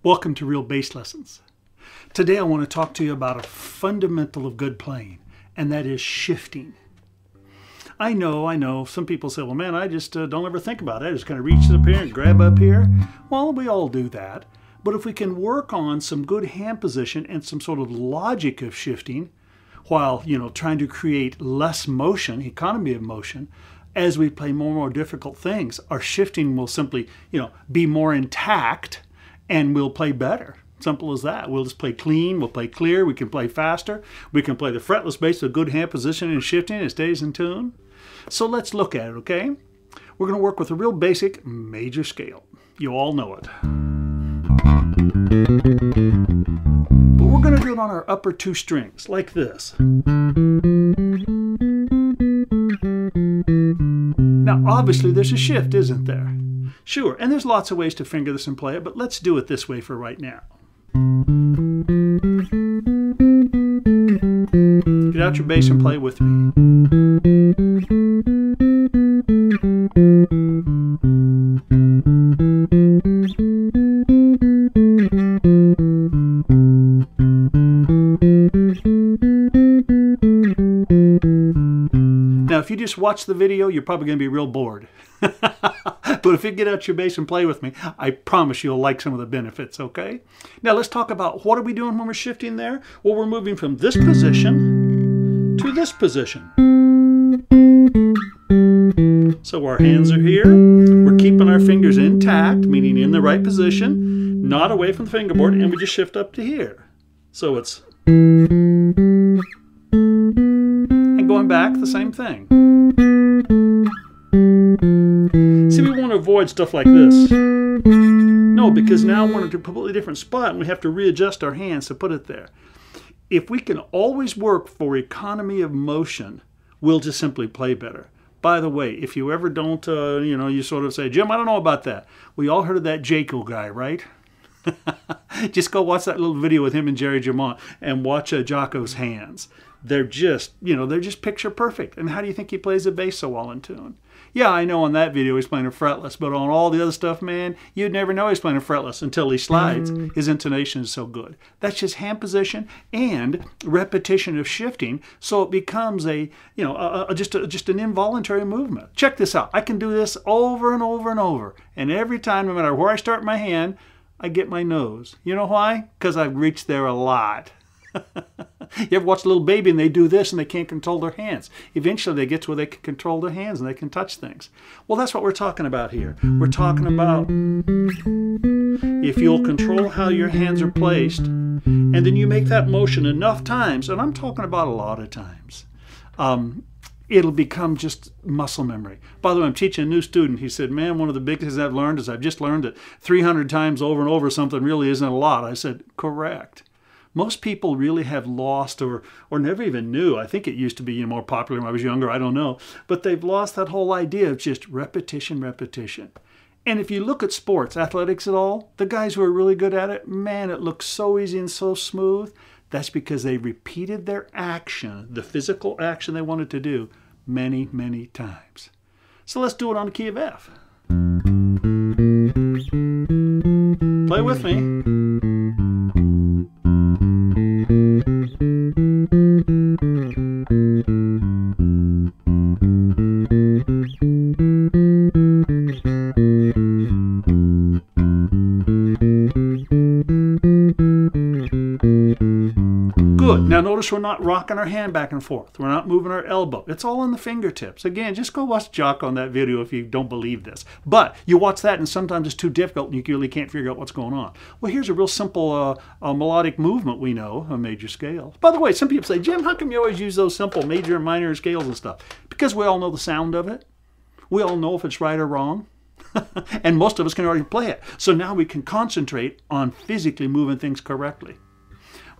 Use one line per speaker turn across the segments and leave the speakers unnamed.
Welcome to Real Bass Lessons. Today I want to talk to you about a fundamental of good playing, and that is shifting. I know, some people say, well man, I just don't ever think about it. I just kind of reach up here and grab up here. Well, we all do that. But if we can work on some good hand position and some sort of logic of shifting, while, trying to create less motion, economy of motion, as we play more and more difficult things, our shifting will simply, be more intact and we'll play better. Simple as that. We'll just play clean, we'll play clear, we can play faster, we can play the fretless bass with good hand position and shifting, it stays in tune. So let's look at it, okay? We're going to work with a real basic major scale. You all know it. But we're going to do it on our upper two strings, like this. Now, obviously, there's a shift, isn't there? Sure, and there's lots of ways to finger this and play it, but let's do it this way for right now. Get out your bass and play with me. Now, if you just watch the video, you're probably going to be real bored. But if you get out your bass and play with me, I promise you'll like some of the benefits, okay? Now, let's talk about what are we doing when we're shifting there? Well, we're moving from this position to this position. So our hands are here. We're keeping our fingers intact, meaning in the right position, not away from the fingerboard, and we just shift up to here. So it's... and going back, the same thing. See, we want to avoid stuff like this. No, because now we're in a completely different spot and we have to readjust our hands to put it there. If we can always work for economy of motion, we'll just simply play better. By the way, if you ever don't, you sort of say, Jim, I don't know about that. We all heard of that Jaco guy, right? Just go watch that little video with him and Jerry Jamont and watch Jaco's hands. They're just, they're just picture perfect. And how do you think he plays the bass so well in tune? Yeah, I know on that video he's playing a fretless, but on all the other stuff, man, you'd never know he's playing a fretless until he slides. His intonation is so good. That's just hand position and repetition of shifting, so it becomes just an involuntary movement. Check this out. I can do this over and over and over, and every time, no matter where I start my hand, I get my nose. You know why? Because I've reached there a lot. You ever watch a little baby and they do this and they can't control their hands? Eventually they get to where they can control their hands and they can touch things. Well, that's what we're talking about here. We're talking about if you'll control how your hands are placed and then you make that motion enough times, and I'm talking about a lot of times, it'll become just muscle memory. By the way, I'm teaching a new student. He said, man, one of the biggest things I've learned is I've just learned that 300 times over and over something really isn't a lot. I said, correct. Most people really have lost or never even knew. I think it used to be more popular when I was younger. I don't know. But they've lost that whole idea of just repetition, repetition. And if you look at sports, athletics at all, the guys who are really good at it, man, it looks so easy and so smooth. That's because they repeated their action, the physical action they wanted to do, many, many times. So let's do it on the key of F. Play with me. Good. Now notice we're not rocking our hand back and forth. We're not moving our elbow. It's all in the fingertips. Again, just go watch Jaco on that video if you don't believe this. But you watch that and sometimes it's too difficult and you really can't figure out what's going on. Well, here's a real simple melodic movement we know, a major scale. By the way, some people say, Jim, how come you always use those simple major and minor scales and stuff? Because we all know the sound of it. We all know if it's right or wrong. And most of us can already play it. So now we can concentrate on physically moving things correctly.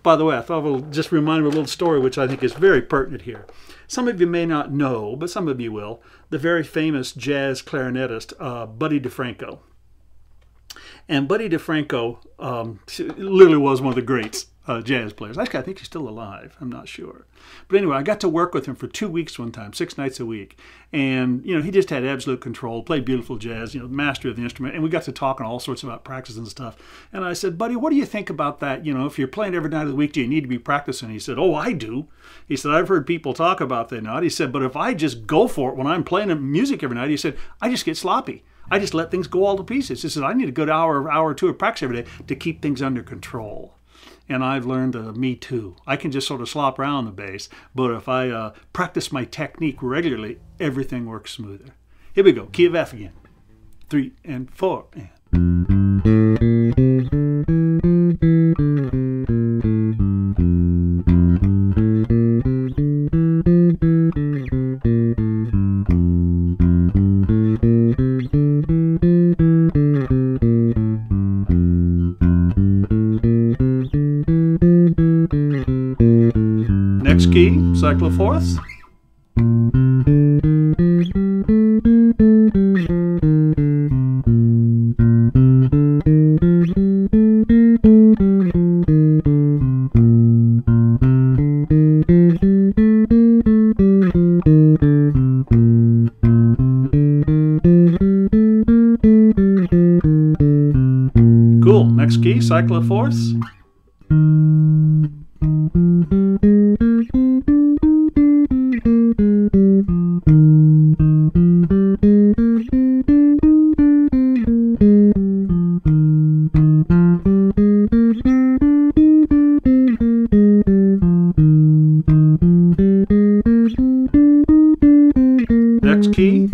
By the way, I thought I'll just remind you of a little story which I think is very pertinent here. Some of you may not know, but some of you will, the very famous jazz clarinetist, Buddy DeFranco. And Buddy DeFranco literally was one of the greats. jazz players. Actually, I think he's still alive. I'm not sure. But anyway, I got to work with him for 2 weeks one time, 6 nights a week. And, he just had absolute control, played beautiful jazz, master of the instrument. And we got to talking all sorts about practice and stuff. And I said, buddy, what do you think about that? If you're playing every night of the week, do you need to be practicing? He said, oh, I do. He said, I've heard people talk about that now. He said, but if I just go for it when I'm playing music every night, he said, I just get sloppy. I just let things go all to pieces. He said, I need a good hour or two of practice every day to keep things under control. And I've learned me too. I can just sort of slop around the bass, but if I practice my technique regularly, everything works smoother. Here we go. Key of F again. 3 and 4 and. Next key, cyclofourths. Cool. Next key, cyclofourths. Next key.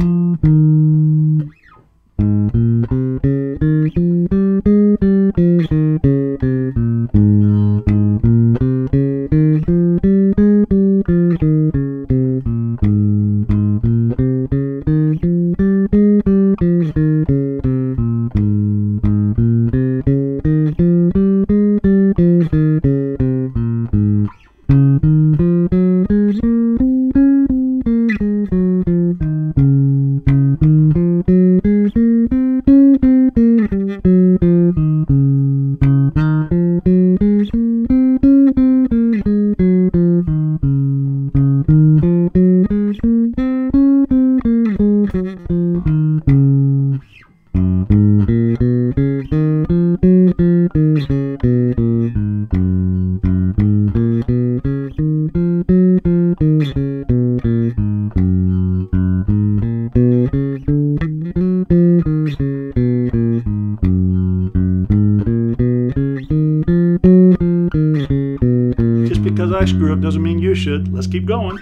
Just because I screw up doesn't mean you should. Let's keep going.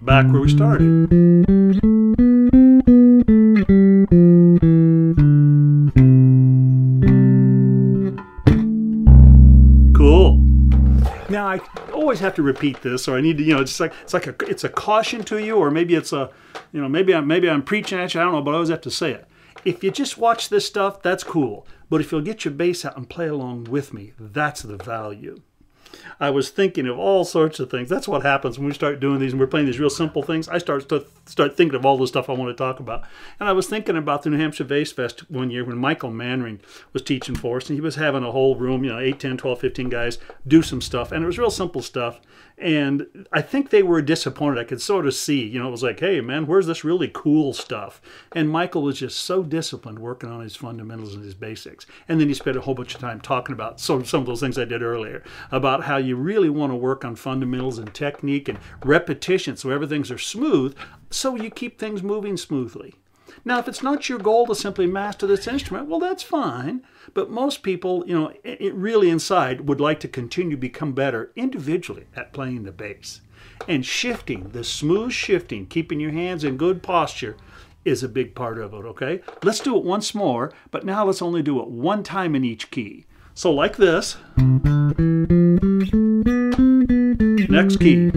Back where we started. have to repeat this, or I need to, it's a caution to you, or maybe it's a, maybe I'm preaching at you. I don't know, but I always have to say it. If you just watch this stuff, that's cool. But if you'll get your bass out and play along with me, that's the value. I was thinking of all sorts of things. That's what happens when we start doing these and we're playing these real simple things. I start thinking of all the stuff I want to talk about. And I was thinking about the New Hampshire Bass Fest one year when Michael Mannering was teaching for us, and he was having a whole room, 8, 10, 12, 15 guys do some stuff. And it was real simple stuff. And I think they were disappointed. I could sort of see, it was like, hey, man, where's this really cool stuff? And Michael was just so disciplined working on his fundamentals and his basics. And then he spent a whole bunch of time talking about some of those things I did earlier, about how you really want to work on fundamentals and technique and repetition so everything's are smooth, so you keep things moving smoothly. Now, if it's not your goal to simply master this instrument, well, that's fine. But most people, it really inside would like to continue to become better individually at playing the bass. And shifting, the smooth shifting, keeping your hands in good posture is a big part of it, okay? Let's do it once more, but now let's only do it one time in each key. So like this. Next key.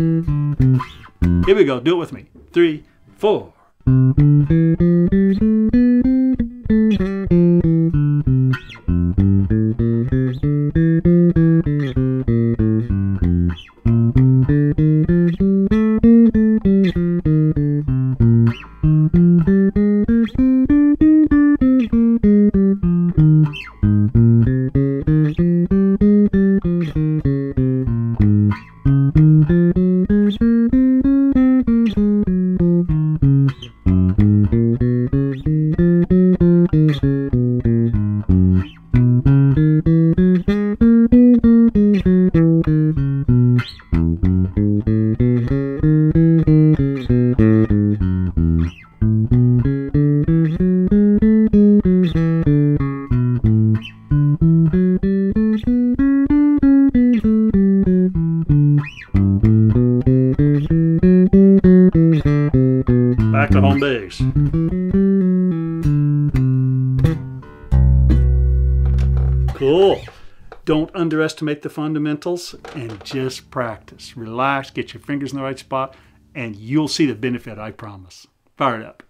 Here we go. Do it with me. 3, 4. Back to home base. Cool. Don't underestimate the fundamentals and just practice. Relax, get your fingers in the right spot, and you'll see the benefit, I promise. Fire it up.